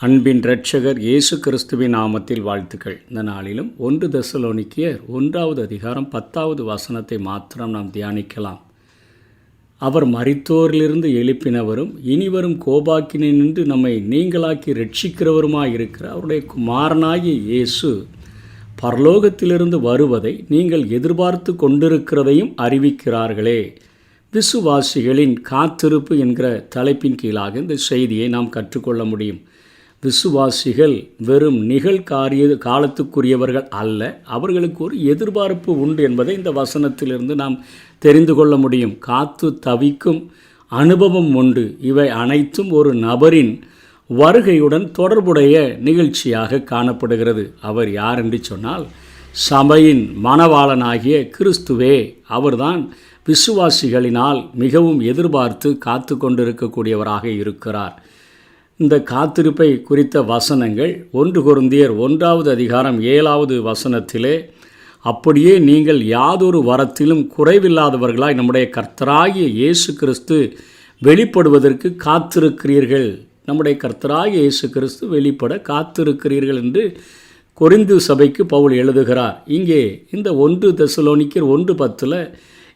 அன்பின் இரட்சகர் இயேசு கிறிஸ்துவின் நாமத்தில் வாழ்த்துக்கள். இந்த நாளிலும் 1 தெசலோனிக்கேயர் 1வது அதிகாரம் 10வது வசனத்தை மாத்திரம் நாம் தியானிக்கலாம். அவர் மரித்தோரிலிருந்து எழுப்பினவரும் இனிவரும் கோபாக்கினின்று நம்மை நீங்களாக்கி ரட்சிக்கிறவருமாயிருக்கிற அவருடைய குமாரனாகிய இயேசு பரலோகத்திலிருந்து வருவதை நீங்கள் எதிர்பார்த்து கொண்டிருக்கிறதையும் அறிவிக்கிறார்களே. விசுவாசிகளின் காத்திருப்பு என்கிற தலைப்பின் கீழாக இந்த செய்தியை நாம் கற்றுக்கொள்ள முடியும். விசுவாசிகள் வெறும் காலத்துக்குரியவர்கள் அல்ல, அவர்களுக்கு ஒரு எதிர்பார்ப்பு உண்டு என்பதை இந்த வசனத்திலிருந்து நாம் தெரிந்து கொள்ள முடியும். காத்து தவிக்கும் அனுபவம் உண்டு. இவை அனைத்தும் ஒரு நபரின் வருகையுடன் தொடர்புடைய நிகழ்ச்சியாக காணப்படுகிறது. அவர் யார் என்று சொன்னால் சபையின் மணவாளனாகிய கிறிஸ்துவே. அவர்தான் விசுவாசிகளினால் மிகவும் எதிர்பார்த்து காத்து கொண்டிருக்கக்கூடியவராக இருக்கிறார். இந்த காத்திருப்பை குறித்த வசனங்கள் 1 கொரிந்தியர் 1வது அதிகாரம் 7வது வசனத்திலே, அப்படியே நீங்கள் யாதொரு வரத்திலும் குறைவில்லாதவர்களாய் நம்முடைய கர்த்தராகிய இயேசு கிறிஸ்து வெளிப்படுவதற்கு காத்திருக்கிறீர்கள். நம்முடைய கர்த்தராகிய இயேசு கிறிஸ்து வெளிப்பட காத்திருக்கிறீர்கள் என்று கொரிந்து சபைக்கு பவுல் எழுதுகிறார். இங்கே இந்த 1 தெசலோனிக்கேயர் 1:10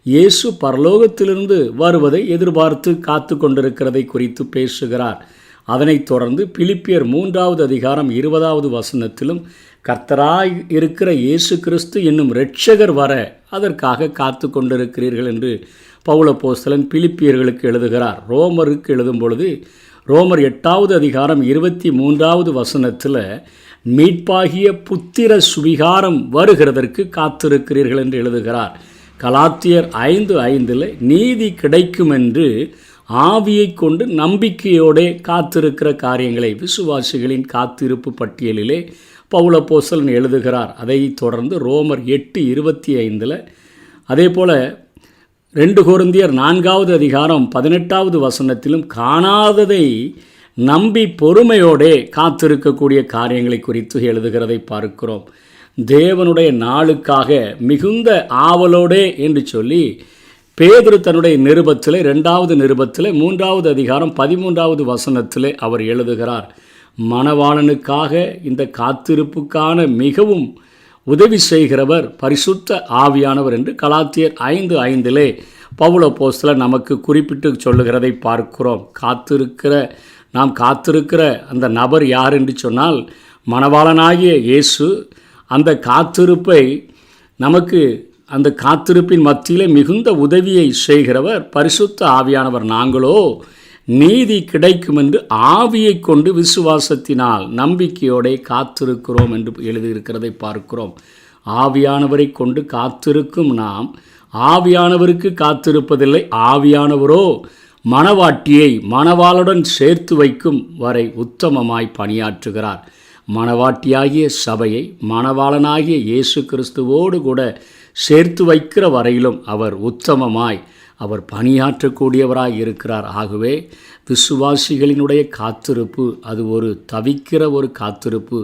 இயேசு பரலோகத்திலிருந்து வருவதை எதிர்பார்த்து காத்து கொண்டிருக்கிறதை குறித்து பேசுகிறார். அதனைத் தொடர்ந்து பிலிப்பியர் 3வது அதிகாரம் 20வது வசனத்திலும் கர்த்தராய் இருக்கிற இயேசு கிறிஸ்து என்னும் இரட்சகர் வர அதற்காக காத்து கொண்டிருக்கிறீர்கள் என்று பவுல் அப்போஸ்தலன் பிலிப்பியர்களுக்கு எழுதுகிறார். ரோமருக்கு எழுதும் பொழுது ரோமர் 8வது அதிகாரம் 23வது வசனத்தில் மீட்பாகிய புத்திர சுவிகாரம் வருகிறதற்கு காத்திருக்கிறீர்கள் என்று எழுதுகிறார். கலாத்தியர் 5:5 நீதி கிடைக்கும் என்று ஆவியை கொண்டு நம்பிக்கையோடு காத்திருக்கிற காரியங்களை விசுவாசிகளின் காத்திருப்பு பட்டியலிலே பவுல் அப்போஸ்தலன் எழுதுகிறார். அதை தொடர்ந்து ரோமர் 8:25 அதே போல் 2 கொரிந்தியர் 4வது அதிகாரம் 18வது வசனத்திலும் காணாததை நம்பி பொறுமையோடே காத்திருக்கக்கூடிய காரியங்களை குறித்து எழுதுகிறதை பார்க்கிறோம். தேவனுடைய நாளுக்காக மிகுந்த ஆவலோடே என்று சொல்லி பேதுரு தன்னுடைய நிருபத்திலே 2வது நிருபத்திலே 3வது அதிகாரம் 13வது வசனத்திலே அவர் எழுதுகிறார். மணவாளனுக்காக இந்த காத்திருப்புக்கான மிகவும் உதவி செய்கிறவர் பரிசுத்த ஆவியானவர் என்று கலாத்தியர் 5:5 பவுல் அப்போஸ்தலன் நமக்கு குறிப்பிட்டு சொல்லுகிறதை பார்க்கிறோம். நாம் காத்திருக்கிற அந்த நபர் யார் என்று சொன்னால் மணவாளனாகிய இயேசு. அந்த காத்திருப்பை நமக்கு அந்த காத்திருப்பின் மத்தியிலே மிகுந்த உதவியை செய்கிறவர் பரிசுத்த ஆவியானவர். நாங்களோ நீதி கிடைக்கும் என்று ஆவியை கொண்டு விசுவாசத்தினால் நம்பிக்கையோடு காத்திருக்கிறோம் என்று எழுதியிருக்கிறதை பார்க்கிறோம். ஆவியானவரை கொண்டு காத்திருக்கும் நாம் ஆவியானவருக்கு காத்திருப்பதில்லை. ஆவியானவரோ மணவாட்டியை மணவாளுடன் சேர்த்து வைக்கும் வரை உத்தமமாய் பணியாற்றுகிறார். மணவாட்டியாகிய சபையை மணவாளனாகிய இயேசு கிறிஸ்துவோடு கூட சேர்த்து வைக்கிற வரையிலும் அவர் உத்தமமாய் அவர் பணியாற்றக்கூடியவராய் இருக்கிறார். ஆகவே விசுவாசிகளினுடைய காத்திருப்பு அது ஒரு தவிக்கிற ஒரு காத்திருப்பு.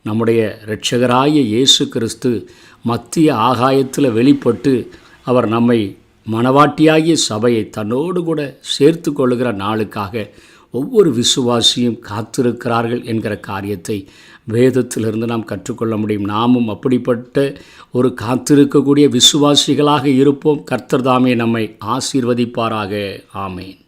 நம்முடைய இரட்சகராகிய இயேசு கிறிஸ்து மத்திய ஆகாயத்தில் வெளிப்பட்டு அவர் நம்மை மணவாட்டியாகிய சபையை தன்னோடு கூட சேர்த்து கொள்ளுகிற நாளுக்காக ஒவ்வொரு விசுவாசியும் காத்திருக்கிறார்கள் என்கிற காரியத்தை வேதத்திலிருந்து நாம் கற்றுக்கொள்ள முடியும். நாமும் அப்படிப்பட்ட ஒரு காத்திருக்கக்கூடிய விசுவாசிகளாக இருப்போம். கர்த்தர் தாமே நம்மை ஆசீர்வதிப்பாராக. ஆமேன்.